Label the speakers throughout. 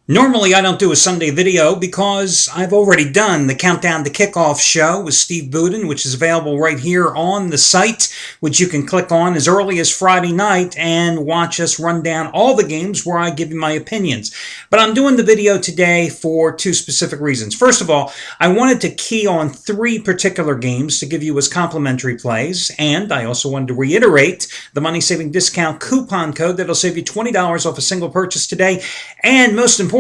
Speaker 1: Normally, I don't do a Sunday video because I've already done the Countdown to Kickoff show with Steve Budin, which is available right here on the site, which you can click on as early as Friday night and watch us run down all the games where I give you my opinions. But I'm doing the video today for two specific reasons. First of all, I wanted to key on three particular games to give you as complimentary plays, and I also wanted to reiterate the money-saving discount coupon code that'll save you $20 off a single purchase today, and most importantly,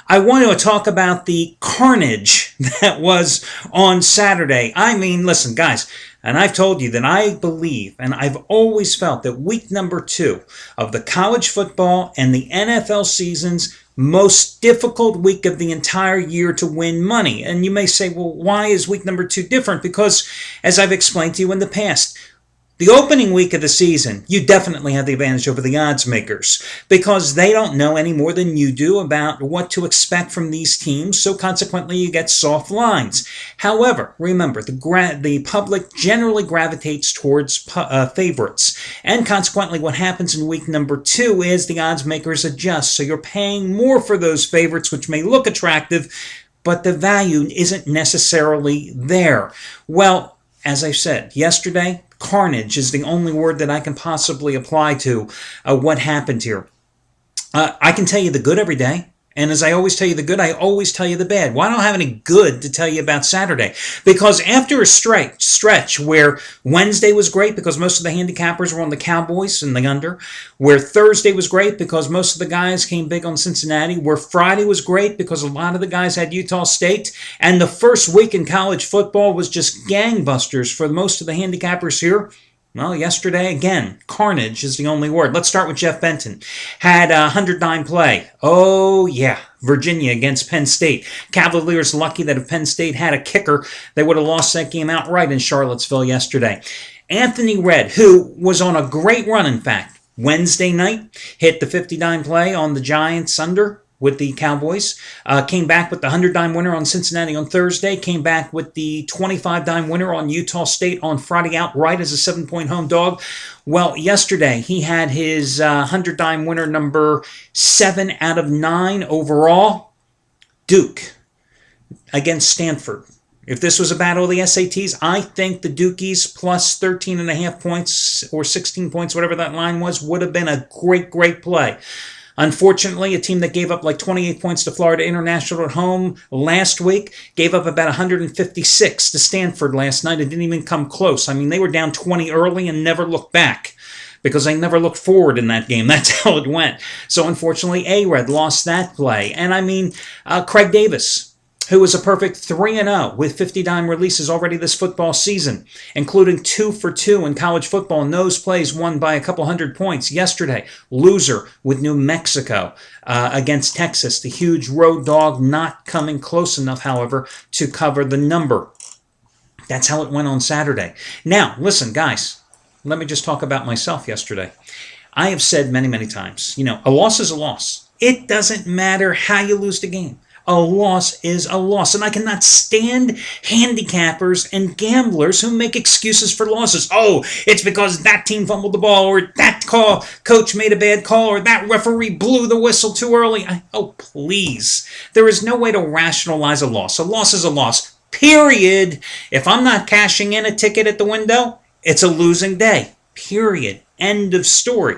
Speaker 1: I want to talk about the carnage that was on Saturday. I mean, listen, guys, and I've told you that I believe, and I've always felt that week number 2 of the college football and the NFL season's most difficult week of the entire year to win money. And you may say, well, why is week number 2 different? Because, as I've explained to you in the past, the opening week of the season, you definitely have the advantage over the odds makers because they don't know any more than you do about what to expect from these teams, so consequently you get soft lines. However, remember, the public generally gravitates towards favorites, and consequently what happens in week number 2 is the odds makers adjust, so you're paying more for those favorites, which may look attractive, but the value isn't necessarily there. Well, as I said yesterday, carnage is the only word that I can possibly apply to what happened here. I can tell you the good every day. And as I always tell you the good, I always tell you the bad. Well, I don't have any good to tell you about Saturday. Because after a stretch where Wednesday was great because most of the handicappers were on the Cowboys and the under, where Thursday was great because most of the guys came big on Cincinnati, where Friday was great because a lot of the guys had Utah State, and the first week in college football was just gangbusters for most of the handicappers here. Well, yesterday, again, carnage is the only word. Let's start with Jeff Benton. Had a 100-dime play. Oh, yeah. Virginia against Penn State. Cavaliers lucky that if Penn State had a kicker, they would have lost that game outright in Charlottesville yesterday. Anthony Redd, who was on a great run, in fact, Wednesday night, hit the 50-dime play on the Giants under with the Cowboys, came back with the 100-dime winner on Cincinnati on Thursday, came back with the 25-dime winner on Utah State on Friday outright as a 7-point home dog. Well, yesterday he had his 100-dime winner number 7 out of 9 overall. Duke against Stanford. If this was a battle of the SATs, I think the Dukies plus 13.5 points or 16 points, whatever that line was, would have been a great play. Unfortunately, a team that gave up like 28 points to Florida International at home last week gave up about 156 to Stanford last night and didn't even come close. I mean, they were down 20 early and never looked back because they never looked forward in that game. That's how it went. So unfortunately, A-Red lost that play. And I mean, Craig Davis, who was a perfect 3-0 with 50-dime releases already this football season, including 2 for 2 in college football, and those plays won by a couple hundred points yesterday. Loser with New Mexico against Texas. The huge road dog not coming close enough, however, to cover the number. That's how it went on Saturday. Now, listen, guys, let me just talk about myself yesterday. I have said many times, a loss is a loss. It doesn't matter how you lose the game. A loss is a loss. And I cannot stand handicappers and gamblers who make excuses for losses. Oh, it's because that team fumbled the ball, or that coach made a bad call, or that referee blew the whistle too early. Oh, please. There is no way to rationalize a loss. A loss is a loss. Period. If I'm not cashing in a ticket at the window, it's a losing day. Period. End of story.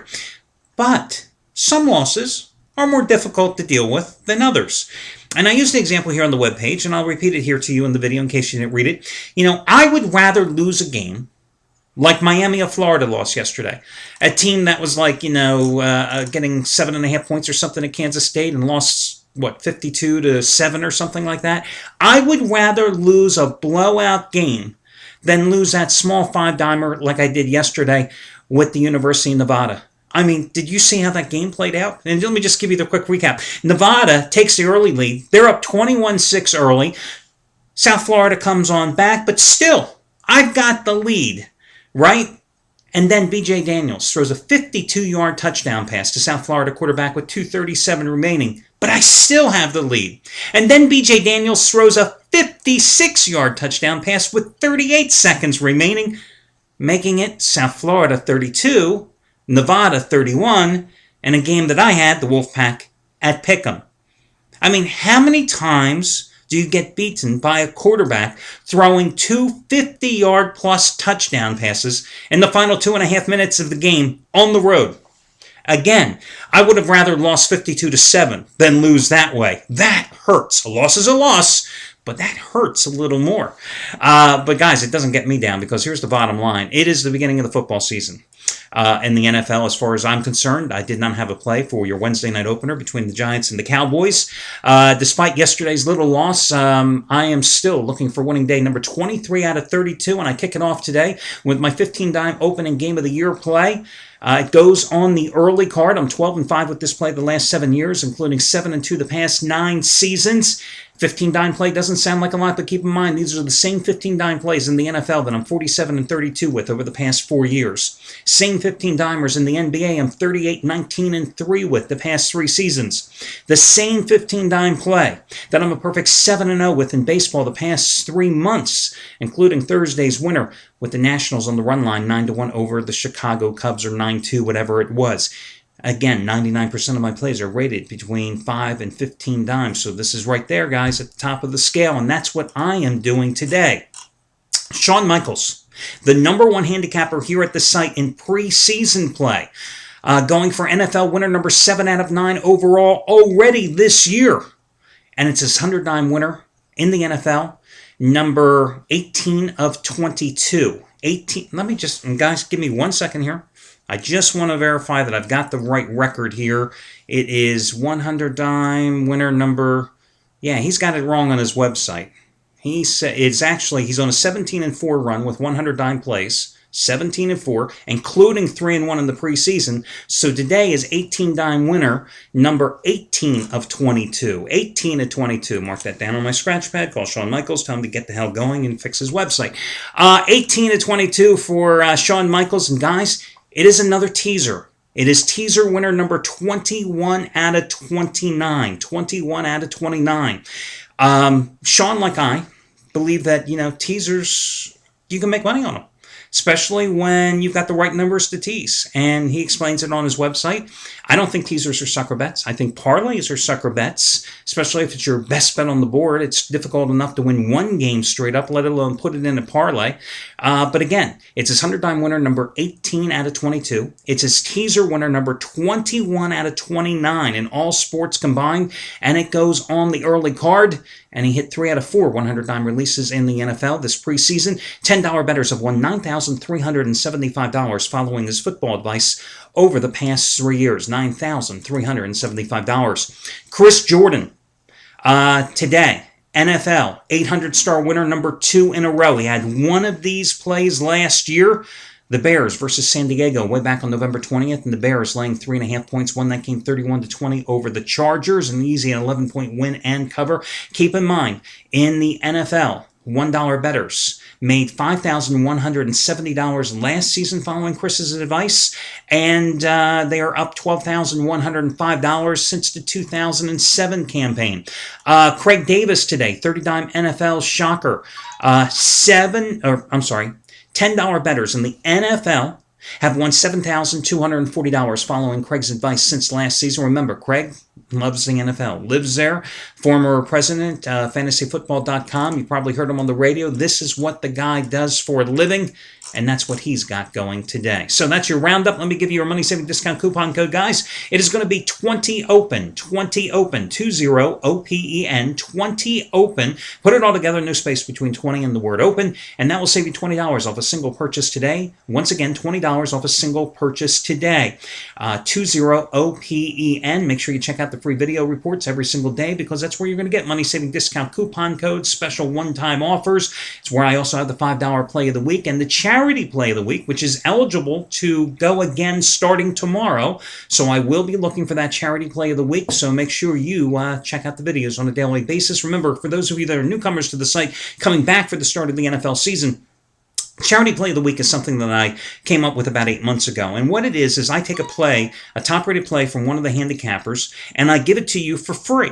Speaker 1: But some losses are more difficult to deal with than others. And I used the example here on the webpage, and I'll repeat it here to you in the video in case you didn't read it. I would rather lose a game like Miami of Florida lost yesterday. A team that was like, getting 7.5 points or something at Kansas State and lost, 52-7 or something like that. I would rather lose a blowout game than lose that small 5-dimer like I did yesterday with the University of Nevada. I mean, did you see how that game played out? And let me just give you the quick recap. Nevada takes the early lead. They're up 21-6 early. South Florida comes on back, but still, I've got the lead, right? And then B.J. Daniels throws a 52-yard touchdown pass to South Florida quarterback with 2:37 remaining. But I still have the lead. And then B.J. Daniels throws a 56-yard touchdown pass with 38 seconds remaining, making it South Florida 32, Nevada 31, and a game that I had, the Wolfpack, at Pick'em. I mean, how many times do you get beaten by a quarterback throwing two 50-yard plus touchdown passes in the final 2.5 minutes of the game on the road? Again, I would have rather lost 52-7 than lose that way. That hurts. A loss is a loss, but that hurts a little more. But guys, it doesn't get me down, because here's the bottom line. It is the beginning of the football season. In the NFL, as far as I'm concerned, I did not have a play for your Wednesday night opener between the Giants and the Cowboys. Despite yesterday's little loss, I am still looking for winning day number 23 out of 32, and I kick it off today with my 15-dime opening game of the year play. It goes on the early card. I'm 12-5 with this play the last 7 years, including 7-2 the past 9 seasons. 15-dime play doesn't sound like a lot, but keep in mind, these are the same 15-dime plays in the NFL that I'm 47-32 with over the past 4 years. Same 15-dimers in the NBA I'm 38-19-3 with the past 3 seasons. The same 15-dime play that I'm a perfect 7-0 with in baseball the past 3 months, including Thursday's winner with the Nationals on the run line 9-1 over the Chicago Cubs, or 9-2, whatever it was. Again, 99% of my plays are rated between 5 and 15 dimes. So this is right there, guys, at the top of the scale. And that's what I am doing today. Shawn Michaels, the number 1 handicapper here at the site in preseason play. Going for NFL winner number 7 out of 9 overall already this year. And it's his 100-dime winner in the NFL, number 18 of 22. 18. Let me just, guys, give me 1 second here. I just want to verify that I've got the right record here. It is 100-dime winner number... Yeah, he's got it wrong on his website. He's on a 17-4 run with 100-dime plays. 17-4, including 3-1 in the preseason. So today is 18-dime winner, number 18 of 22. 18 of 22. Mark that down on my scratch pad. Call Shawn Michaels. Tell him to get the hell going and fix his website. 18 of 22 for Shawn Michaels. And guys, it is another teaser. It is teaser winner number 21 out of 29. 21 out of 29. Shawn, like I, believe that, teasers, you can make money on them, especially when you've got the right numbers to tease. And he explains it on his website. I don't think teasers are sucker bets. I think parlays are sucker bets, especially if it's your best bet on the board. It's difficult enough to win one game straight up, let alone put it in a parlay. But again, it's his 100-dime winner number 18 out of 22. It's his teaser winner number 21 out of 29 in all sports combined. And it goes on the early card. And he hit 3 out of 4 100-dime releases in the NFL this preseason. $10 bettors have won $9,375 following his football advice over the past 3 years. $9,375. Chris Jordan, today, NFL 800-star winner number 2 in a row. He had one of these plays last year. The Bears versus San Diego way back on November 20th, and the Bears laying 3.5 points, won that game 31-20 over the Chargers, an easy 11-point win and cover. Keep in mind, in the NFL, $1 bettors made $5,170 last season following Chris's advice, and they are up $12,105 since the 2007 campaign. Craig Davis today, 30-dime NFL shocker, $10 bettors in the NFL have won $7,240 following Craig's advice since last season. Remember, Craig loves the NFL, lives there, former president, fantasyfootball.com. You probably heard him on the radio. This is what the guy does for a living, and that's what he's got going today. So that's your roundup. Let me give you your money-saving discount coupon code, guys. It is going to be 20OPEN, 20OPEN, 20OPEN, 20OPEN. Put it all together, no space between 20 and the word open, and that will save you $20 off a single purchase today. Once again, $20 off a single purchase today. 20OPEN. Make sure you check out the free video reports every single day, because that's where you're going to get money-saving discount coupon codes, special one-time offers. It's where I also have the $5 play of the week and the charity play of the week, which is eligible to go again starting tomorrow. So I will be looking for that charity play of the week, so make sure you check out the videos on a daily basis. Remember, for those of you that are newcomers to the site, coming back for the start of the NFL season, Charity Play of the Week is something that I came up with about 8 months ago. And what it is I take a play, a top-rated play from one of the handicappers, and I give it to you for free.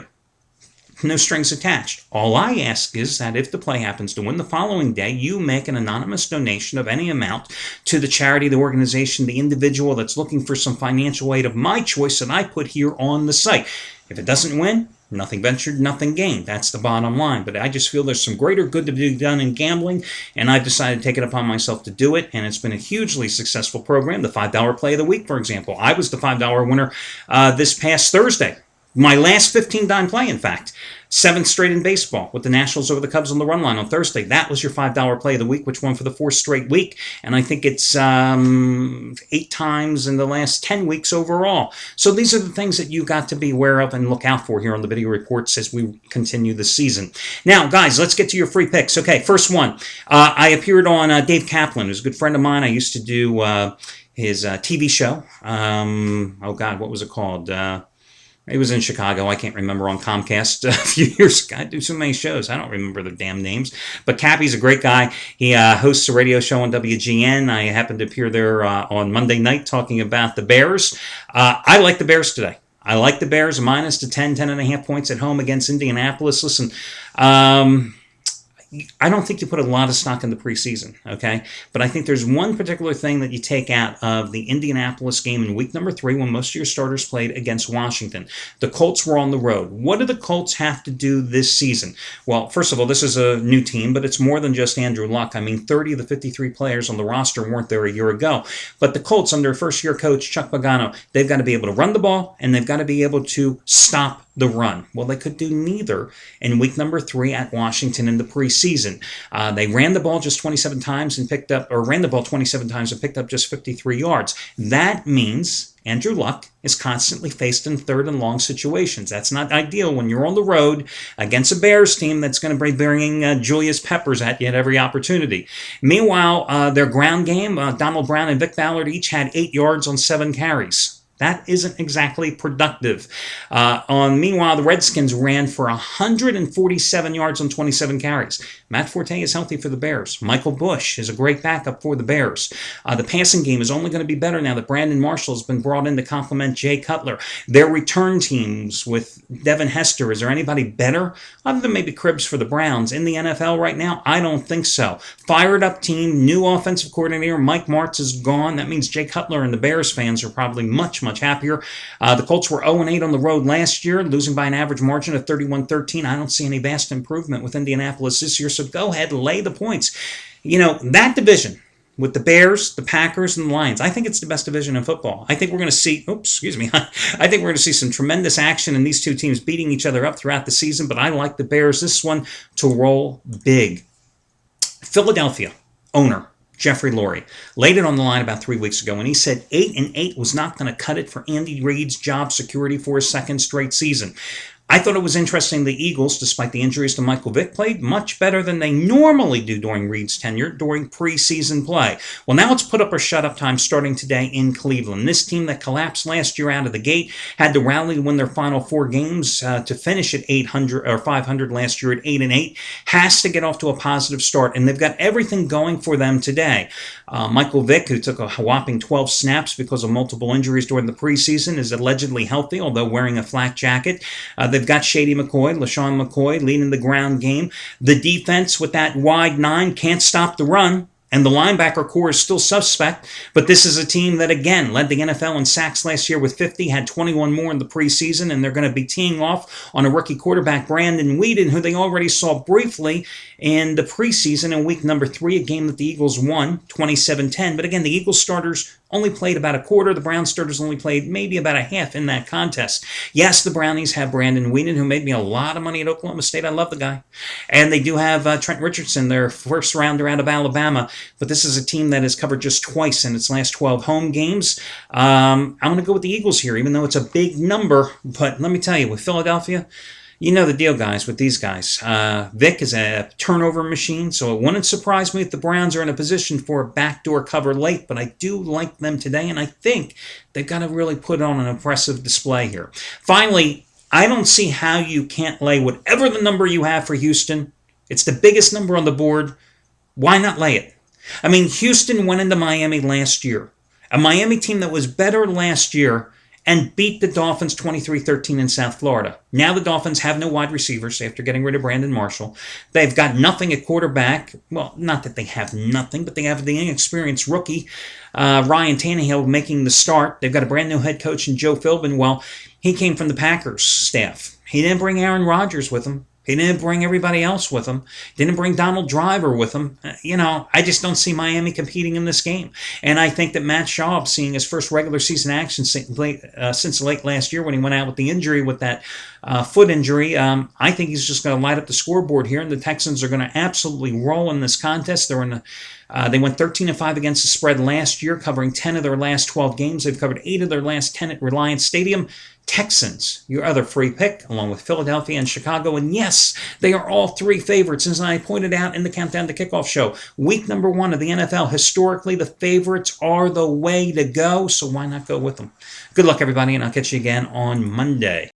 Speaker 1: No strings attached. All I ask is that if the play happens to win the following day, you make an anonymous donation of any amount to the charity, the organization, the individual that's looking for some financial aid of my choice that I put here on the site. If it doesn't win, Nothing ventured, nothing gained. That's the bottom line. But I just feel there's some greater good to be done in gambling, and I've decided to take it upon myself to do it, and it's been a hugely successful program. The $5 play of the week, for example. I was the $5 winner this past Thursday. My last 15-dime play, in fact. 7th straight in baseball with the Nationals over the Cubs on the run line on Thursday. That was your $5 play of the week, which won for the 4th straight week. And I think it's 8 times in the last 10 weeks overall. So these are the things that you got to be aware of and look out for here on the video reports as we continue the season. Now, guys, let's get to your free picks. Okay, first one. I appeared on Dave Kaplan, who's a good friend of mine. I used to do his TV show. Oh, God, what was it called? It was in Chicago. I can't remember, on Comcast a few years ago. I do so many shows. I don't remember the damn names. But Cappy's a great guy. He hosts a radio show on WGN. I happened to appear there on Monday night talking about the Bears. I like the Bears today. I like the Bears minus the 10.5 points at home against Indianapolis. Listen, I don't think you put a lot of stock in the preseason, okay? But I think there's one particular thing that you take out of the Indianapolis game in week number 3 when most of your starters played against Washington. The Colts were on the road. What do the Colts have to do this season? Well, first of all, this is a new team, but it's more than just Andrew Luck. I mean, 30 of the 53 players on the roster weren't there a year ago. But the Colts, under first-year coach Chuck Pagano, they've got to be able to run the ball, and they've got to be able to stop the run. Well, they could do neither in week number 3 at Washington in the preseason. They ran the ball just 27 times and picked up, or ran the ball 27 times and picked up just 53 yards. That means Andrew Luck is constantly faced in 3rd and long situations. That's not ideal when you're on the road against a Bears team that's going to be bringing Julius Peppers at you at every opportunity. Meanwhile, their ground game, Donald Brown and Vic Ballard each had 8 yards on 7 carries. That isn't exactly productive. Meanwhile, the Redskins ran for 147 yards on 27 carries. Matt Forte is healthy for the Bears. Michael Bush is a great backup for the Bears. The passing game is only going to be better now that Brandon Marshall has been brought in to complement Jay Cutler. Their return teams with Devin Hester, is there anybody better other than maybe Cribbs for the Browns in the NFL right now? I don't think so. Fired up team, new offensive coordinator, Mike Martz is gone. That means Jay Cutler and the Bears fans are probably much happier. The Colts were 0-8 on the road last year, losing by an average margin of 31-13. I don't see any vast improvement with Indianapolis this year, so go ahead and lay the points. You know, that division with the Bears, the Packers, and the Lions, I think it's the best division in football. I think we're going to see, I think we're going to see some tremendous action in these two teams beating each other up throughout the season, but I like the Bears, this one, to roll big. Philadelphia owner Jeffrey Lurie laid it on the line about 3 weeks ago, and he said 8-8 was not going to cut it for Andy Reid's job security for a 2nd straight season. I thought it was interesting the Eagles, despite the injuries to Michael Vick, played much better than they normally do during Reid's tenure during preseason play. Well, now it's put up or shut up time starting today in Cleveland. This team that collapsed last year out of the gate had to rally to win their final 4 games to finish at 800 or 500 last year at 8-8. Has to get off to a positive start, and they've got everything going for them today. Michael Vick, who took a whopping 12 snaps because of multiple injuries during the preseason, is allegedly healthy, although wearing a flak jacket. They've got Shady McCoy, LaShawn McCoy, leading the ground game. The defense with that wide 9 can't stop the run. And the linebacker core is still suspect, but this is a team that, again, led the NFL in sacks last year with 50, had 21 more in the preseason, and they're going to be teeing off on a rookie quarterback, Brandon Weeden, who they already saw briefly in the preseason in week number 3, a game that the Eagles won, 27-10. But again, the Eagles starters only played about a quarter. The Browns starters only played maybe about a half in that contest. Yes, the Brownies have Brandon Weeden, who made me a lot of money at Oklahoma State. I love the guy. And they do have Trent Richardson, their first rounder out of Alabama. But this is a team that has covered just twice in its last 12 home games. I'm going to go with the Eagles here, even though it's a big number. But let me tell you, with Philadelphia, you know the deal, guys, with these guys. Vic is a turnover machine, so it wouldn't surprise me if the Browns are in a position for a backdoor cover late, but I do like them today, and I think they've got to really put on an impressive display here. Finally, I don't see how you can't lay whatever the number you have for Houston. It's the biggest number on the board. Why not lay it? I mean, Houston went into Miami last year, a Miami team that was better last year, and beat the Dolphins 23-13 in South Florida. Now the Dolphins have no wide receivers after getting rid of Brandon Marshall. They've got nothing at quarterback. Well, not that they have nothing, but they have the inexperienced rookie, Ryan Tannehill, making the start. They've got a brand new head coach in Joe Philbin. Well, he came from the Packers staff. He didn't bring Aaron Rodgers with him. He didn't bring everybody else with him. Didn't bring Donald Driver with him. I just don't see Miami competing in this game. And I think that Matt Schaub, seeing his first regular season action since late last year when he went out with the injury, with that foot injury, I think he's just going to light up the scoreboard here, and the Texans are going to absolutely roll in this contest. They went 13-5 against the spread last year, covering 10 of their last 12 games. They've covered 8 of their last 10 at Reliant Stadium. Texans, your other free pick, along with Philadelphia and Chicago. And yes, they are all 3 favorites. As I pointed out in the Countdown to Kickoff show, week number 1 of the NFL, historically, the favorites are the way to go. So why not go with them? Good luck, everybody, and I'll catch you again on Monday.